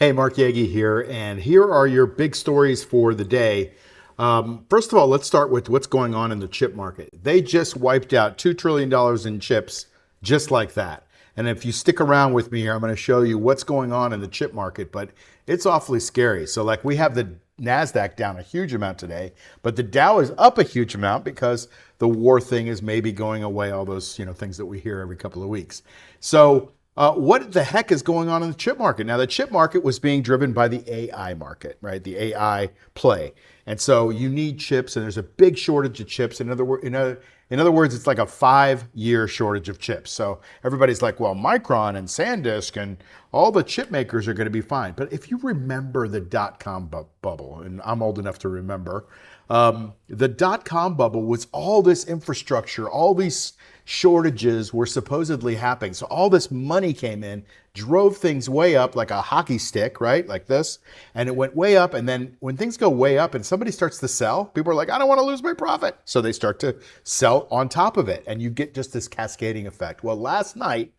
Hey, Mark Yagi here, and here are your big stories for the day. First of all, let's start with what's going on in the chip market. They just wiped out $2 trillion in chips just like that. And if you stick around with me here, I'm going to show you what's going on in the chip market, but it's awfully scary. So, like, we have the NASDAQ down a huge amount today, but the Dow is up a huge amount because the war thing is maybe going away, all those, things that we hear every couple of weeks. So, what the heck is going on in the chip market? Now, the chip market was being driven by the AI market, right? The AI play. And so you need chips, and there's a big shortage of chips. In other words, it's like a 5-year shortage of chips. So everybody's like, well, Micron and SanDisk and all the chip makers are going to be fine. But if you remember the dot-com bubble, and I'm old enough to remember, the dot-com bubble was all this infrastructure, all these shortages were supposedly happening. So all this money came in, drove things way up like a hockey stick, right? Like this. And it went way up. And then when things go way up and somebody starts to sell, people are like, I don't want to lose my profit. So they start to sell on top of it. And you get just this cascading effect. Well, last night,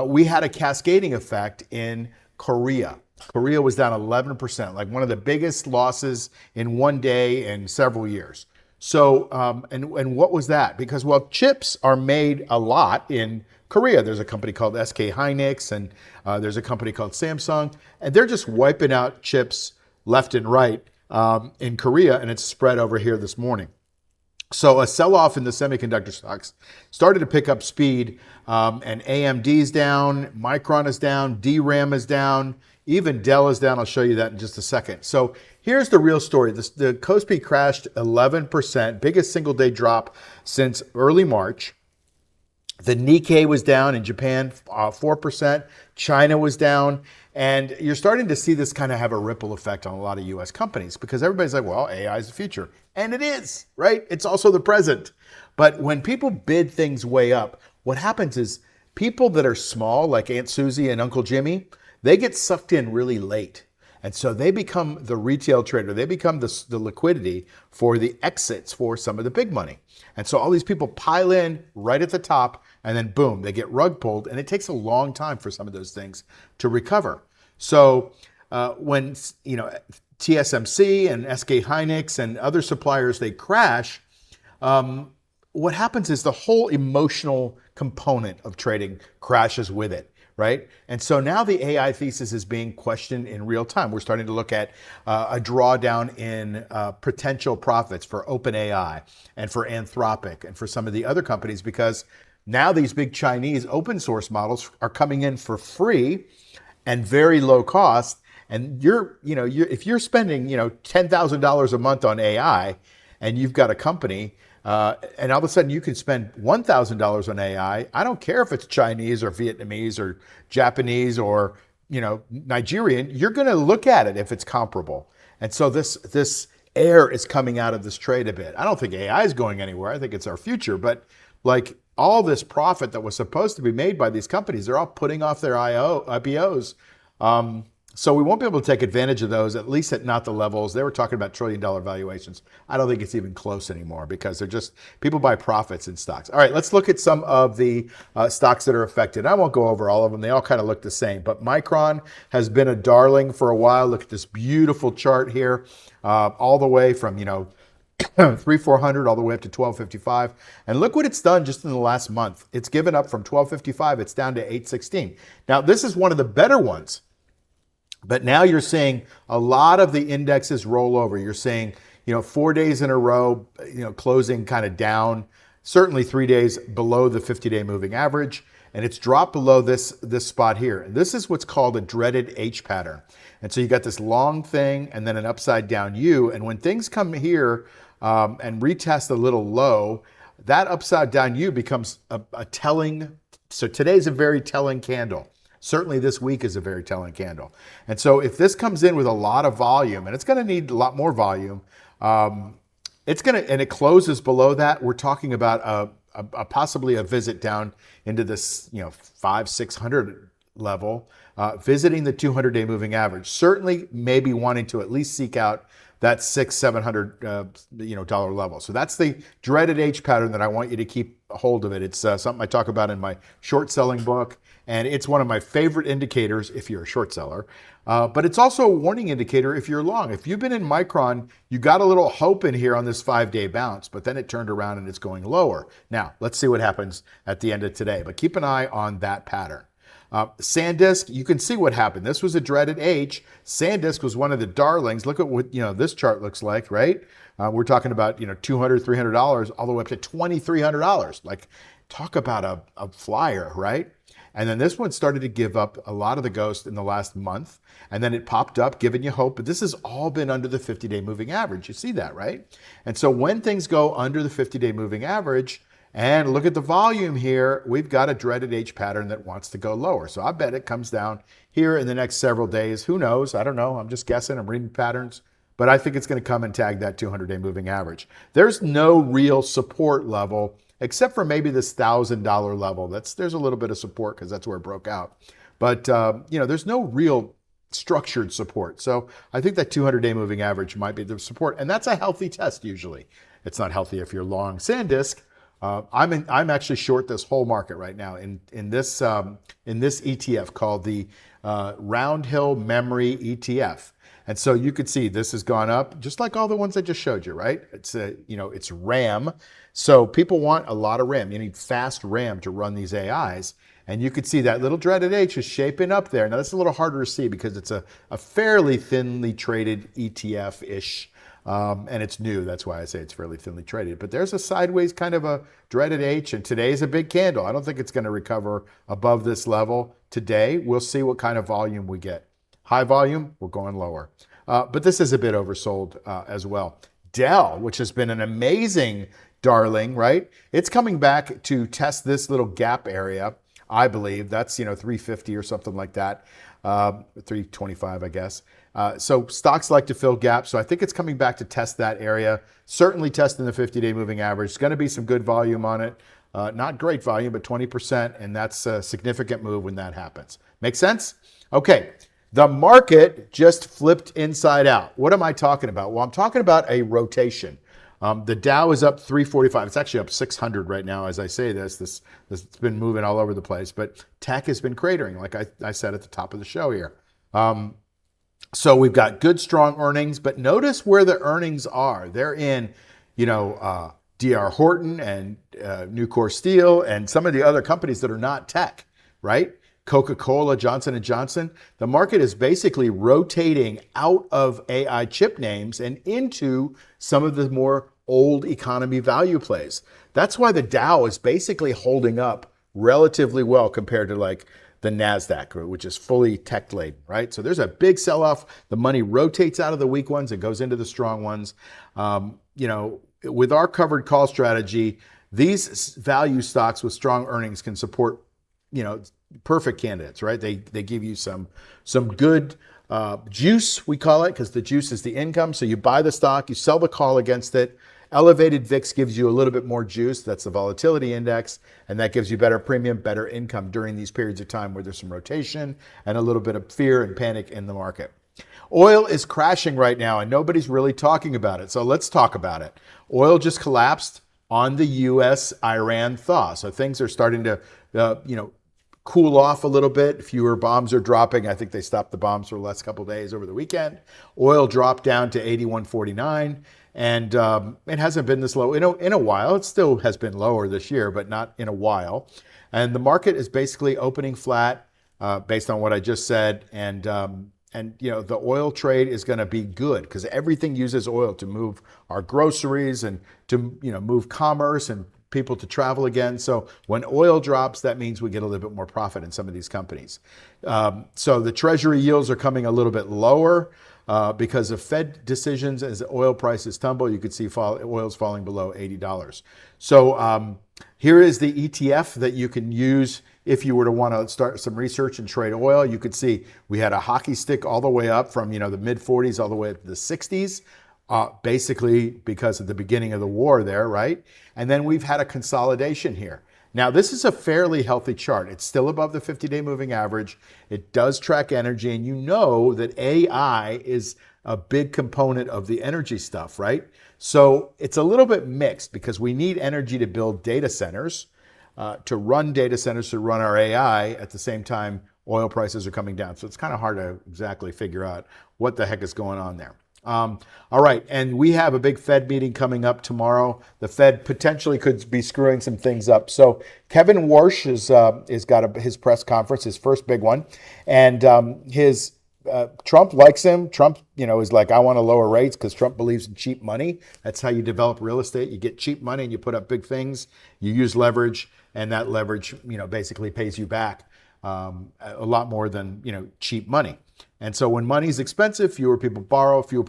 we had a cascading effect in Korea. Korea was down 11%, like one of the biggest losses in one day in several years. So, and what was that? Because, well, chips are made a lot in Korea. There's a company called SK Hynix, and there's a company called Samsung, and they're just wiping out chips left and right in Korea, and it's spread over here this morning. So a sell-off in the semiconductor stocks started to pick up speed, and AMD's down, Micron is down, DRAM is down, even Dell is down. I'll show you that in just a second. So here's the real story. The Kospi crashed 11%, biggest single day drop since early March. The Nikkei was down in Japan, 4%. China was down. And you're starting to see this kind of have a ripple effect on a lot of US companies because everybody's like, well, AI is the future. And it is, right? It's also the present. But when people bid things way up, what happens is people that are small, like Aunt Susie and Uncle Jimmy, they get sucked in really late. And so they become the retail trader. They become the liquidity for the exits for some of the big money. And so all these people pile in right at the top, and then boom, they get rug pulled. And it takes a long time for some of those things to recover. So when TSMC and SK Hynix and other suppliers, they crash, what happens is the whole emotional component of trading crashes with it. Right? And so now the AI thesis is being questioned in real time. We're starting to look at a drawdown in potential profits for OpenAI and for Anthropic and for some of the other companies because now these big Chinese open source models are coming in for free and very low cost. And if you're spending $10,000 a month on AI and you've got a company, and all of a sudden you can spend $1,000 on AI. I don't care if it's Chinese or Vietnamese or Japanese or Nigerian. You're going to look at it if it's comparable. And so this air is coming out of this trade a bit. I don't think AI is going anywhere. I think it's our future. But like all this profit that was supposed to be made by these companies, they're all putting off their IPOs. So we won't be able to take advantage of those, at least at not the levels. They were talking about trillion-dollar valuations. I don't think it's even close anymore because they're just, people buy profits in stocks. All right, let's look at some of the stocks that are affected. I won't go over all of them. They all kind of look the same. But Micron has been a darling for a while. Look at this beautiful chart here, all the way from, 3,400 all the way up to 1255. And look what it's done just in the last month. It's given up from 1255. It's down to 816. Now, this is one of the better ones. But now you're seeing a lot of the indexes roll over. You're seeing, 4 days in a row, closing kind of down, certainly 3 days below the 50-day moving average. And it's dropped below this spot here. This is what's called a dreaded H pattern. And so you got this long thing and then an upside down U. And when things come here and retest a little low, that upside down U becomes a telling. So today's a very telling candle. Certainly this week is a very telling candle. And so if this comes in with a lot of volume, and it's going to need a lot more volume, and it closes below that, we're talking about possibly a visit down into this 500-600 level, visiting the 200-day moving average. Certainly maybe wanting to at least seek out that $600-700 dollar level. So that's the dreaded H pattern that I want you to keep a hold of it. It's something I talk about in my short selling book, and it's one of my favorite indicators if you're a short seller. But it's also a warning indicator if you're long. If you've been in Micron, you got a little hope in here on this 5-day bounce, but then it turned around and it's going lower. Now, let's see what happens at the end of today, but keep an eye on that pattern. SanDisk, you can see what happened. This was a dreaded H. SanDisk was one of the darlings. Look at what this chart looks like, right? We're talking about $200, $300 all the way up to $2,300. Like, talk about a flyer, right? And then this one started to give up a lot of the ghost in the last month. And then it popped up, giving you hope. But this has all been under the 50-day moving average. You see that, right? And so when things go under the 50-day moving average, and look at the volume here, we've got a dreaded H pattern that wants to go lower. So I bet it comes down here in the next several days. Who knows? I don't know. I'm just guessing. I'm reading patterns. But I think it's going to come and tag that 200-day moving average. There's no real support level, except for maybe this $1,000 level. There's a little bit of support because that's where it broke out. But there's no real structured support. So I think that 200-day moving average might be the support, and that's a healthy test usually. It's not healthy if you're long SanDisk. I'm actually short this whole market right now in this ETF called the Round Hill Memory ETF. And so you could see this has gone up just like all the ones I just showed you, right? It's RAM. So people want a lot of RAM. You need fast RAM to run these AIs. And you could see that little dreaded H is shaping up there. Now that's a little harder to see because it's a fairly thinly traded ETF-ish. And it's new. That's why I say it's fairly thinly traded. But there's a sideways kind of a dreaded H, and today's a big candle. I don't think it's going to recover above this level today. We'll see what kind of volume we get. High volume, we're going lower. But this is a bit oversold as well. Dell, which has been an amazing darling, right? It's coming back to test this little gap area, I believe. That's 350 or something like that. 325, I guess. So stocks like to fill gaps. So I think it's coming back to test that area. Certainly testing the 50-day moving average. It's going to be some good volume on it. Not great volume, but 20%. And that's a significant move when that happens. Make sense? Okay. The market just flipped inside out. What am I talking about? Well, I'm talking about a rotation. The Dow is up 345. It's actually up 600 right now as I say this. It's been moving all over the place, but tech has been cratering, like I said at the top of the show here. So we've got good, strong earnings, but notice where the earnings are. They're in, D.R. Horton and Nucor Steel and some of the other companies that are not tech, right? Coca-Cola, Johnson & Johnson. The market is basically rotating out of AI chip names and into some of the more old economy value plays. That's why the Dow is basically holding up relatively well compared to like the NASDAQ, which is fully tech laden, right? So there's a big sell-off. The money rotates out of the weak ones and goes into the strong ones. With our covered call strategy, these value stocks with strong earnings can support, perfect candidates, right? They give you some good juice, we call it, because the juice is the income. So you buy the stock, you sell the call against it. Elevated VIX gives you a little bit more juice. That's the volatility index. And that gives you better premium, better income during these periods of time where there's some rotation and a little bit of fear and panic in the market. Oil is crashing right now and nobody's really talking about it. So let's talk about it. Oil just collapsed on the US-Iran thaw. So things are starting to, cool off a little bit. Fewer bombs are dropping. I think they stopped the bombs for the last couple of days over the weekend. Oil dropped down to 81.49, and it hasn't been this low in a while. It still has been lower this year, but not in a while. And the market is basically opening flat based on what I just said. And the oil trade is going to be good because everything uses oil to move our groceries and to move commerce and people to travel again. So when oil drops, that means we get a little bit more profit in some of these companies. So the treasury yields are coming a little bit lower because of Fed decisions. As the oil prices tumble, you could see oil's falling below $80. So here is the ETF that you can use if you were to want to start some research and trade oil. You could see we had a hockey stick all the way up from the mid 40s all the way up to the 60s. Basically because of the beginning of the war there, right? And then we've had a consolidation here. Now, this is a fairly healthy chart. It's still above the 50-day moving average. It does track energy, and you know that AI is a big component of the energy stuff, right? So it's a little bit mixed because we need energy to build data centers, to run data centers, to run our AI. At the same time, oil prices are coming down. So it's kind of hard to exactly figure out what the heck is going on there. All right, and we have a big Fed meeting coming up tomorrow. The Fed potentially could be screwing some things up. So Kevin Warsh is got his press conference, his first big one, and Trump likes him. Trump, is like, I want to lower rates because Trump believes in cheap money. That's how you develop real estate. You get cheap money and you put up big things. You use leverage, and that leverage, basically pays you back a lot more than cheap money. And so when money's expensive, fewer people borrow, you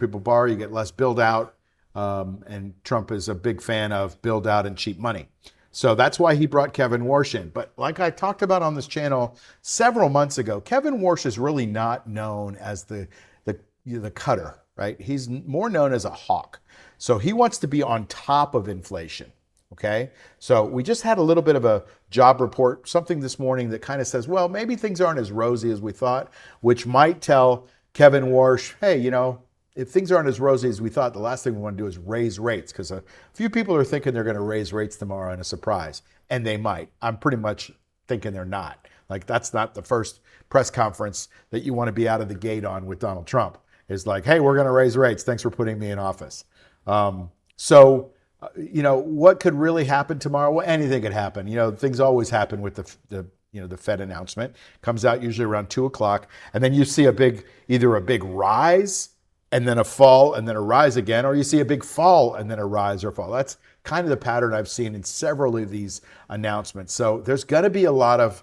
get less build out. And Trump is a big fan of build out and cheap money. So that's why he brought Kevin Warsh in. But like I talked about on this channel several months ago, Kevin Warsh is really not known as the cutter, right? He's more known as a hawk. So he wants to be on top of inflation. Okay, so we just had a little bit of a job report, something this morning that kind of says, well, maybe things aren't as rosy as we thought, which might tell Kevin Warsh, hey, if things aren't as rosy as we thought, the last thing we want to do is raise rates, because a few people are thinking they're going to raise rates tomorrow in a surprise, and they might. I'm pretty much thinking they're not. Like, that's not the first press conference that you want to be out of the gate on with Donald Trump. It's like, hey, we're going to raise rates. Thanks for putting me in office. What could really happen tomorrow? Well, anything could happen. Things always happen with the Fed announcement. Comes out usually around 2:00, and then you see either a big rise and then a fall and then a rise again, or you see a big fall and then a rise or fall. That's kind of the pattern I've seen in several of these announcements. So there's going to be a lot of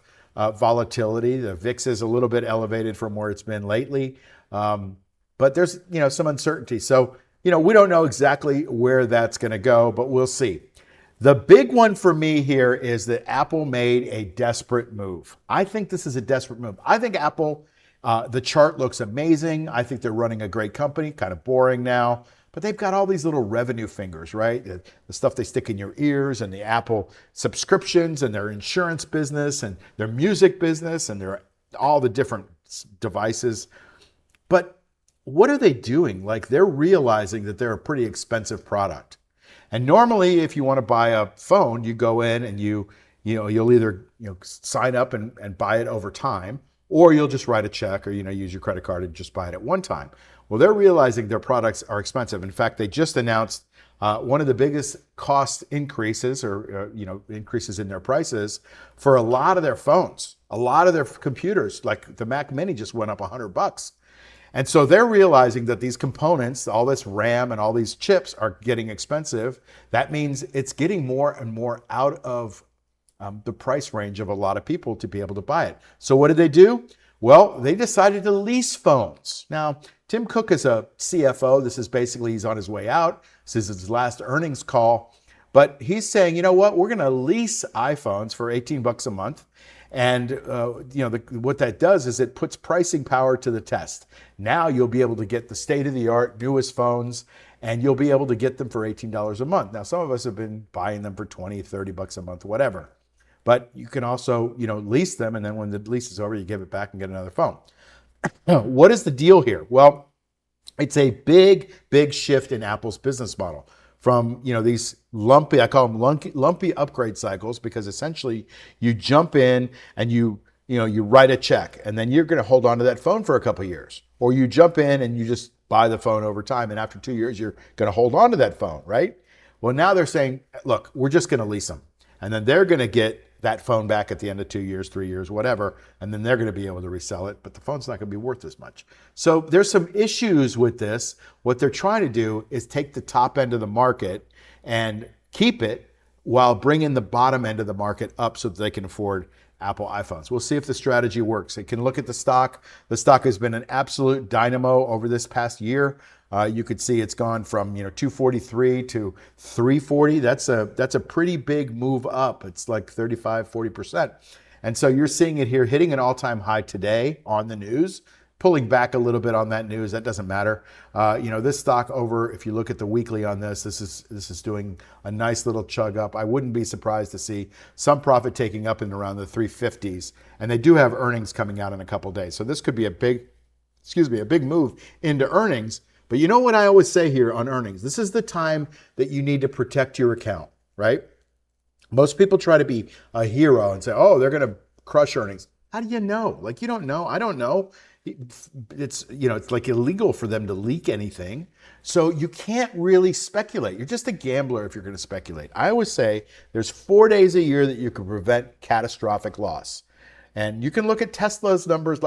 volatility. The VIX is a little bit elevated from where it's been lately, but there's some uncertainty. So we don't know exactly where that's going to go, but we'll see. The big one for me here is that Apple made a desperate move. I think this is a desperate move. I think Apple, the chart looks amazing. I think they're running a great company, kind of boring now, but they've got all these little revenue fingers, right? The stuff they stick in your ears, and the Apple subscriptions, and their insurance business, and their music business, and all the different devices. But what are they doing? Like, they're realizing that they're a pretty expensive product. And normally, if you want to buy a phone, you go in and you'll either sign up and buy it over time, or you'll just write a check, or use your credit card and just buy it at one time. Well, they're realizing their products are expensive. In fact, they just announced one of the biggest cost increases, or increases in their prices for a lot of their phones, a lot of their computers. Like the Mac Mini just went up $100. And so they're realizing that these components, all this RAM and all these chips, are getting expensive. That means it's getting more and more out of the price range of a lot of people to be able to buy it. So what did they do? Well, they decided to lease phones. Now, Tim Cook is a CFO. This is basically, he's on his way out. This is his last earnings call. But he's saying, you know what? We're going to lease iPhones for $18 a month. And what that does is it puts pricing power to the test. Now you'll be able to get the state-of-the-art, newest phones, and you'll be able to get them for $18 a month. Now, some of us have been buying them for $20, $30 a month, whatever. But you can also, lease them, and then when the lease is over, you give it back and get another phone. What is the deal here? Well, it's a big, big shift in Apple's business model from, these lumpy, I call them lumpy upgrade cycles, because essentially you jump in and you write a check, and then you're going to hold on to that phone for a couple of years. Or you jump in and you just buy the phone over time, and after 2 years, you're going to hold on to that phone, right? Well, now they're saying, look, we're just going to lease them. And then they're going to get that phone back at the end of 2 years, 3 years, whatever, and then they're going to be able to resell it, but the phone's not going to be worth as much. So there's some issues with this. What they're trying to do is take the top end of the market and keep it while bringing the bottom end of the market up so that they can afford Apple iPhones. We'll see if the strategy works. You can look at the stock. The stock has been an absolute dynamo over this past year. You could see it's gone from 243 to 340. That's a pretty big move up. It's like 35-40%. And so you're seeing it here hitting an all-time high today on the news, pulling back a little bit on that news. That doesn't matter. This stock over, if you look at the weekly on this is doing a nice little chug up. I wouldn't be surprised to see some profit taking up in around the 350s. And they do have earnings coming out in a couple days. So this could be a big move into earnings. But you know what I always say here on earnings? This is the time that you need to protect your account, right? Most people try to be a hero and say, oh, they're going to crush earnings. How do you know? Like, you don't know. I don't know. It's like illegal for them to leak anything. So you can't really speculate. You're just a gambler if you're going to speculate. I always say there's 4 days a year that you can prevent catastrophic loss. And you can look at Tesla's numbers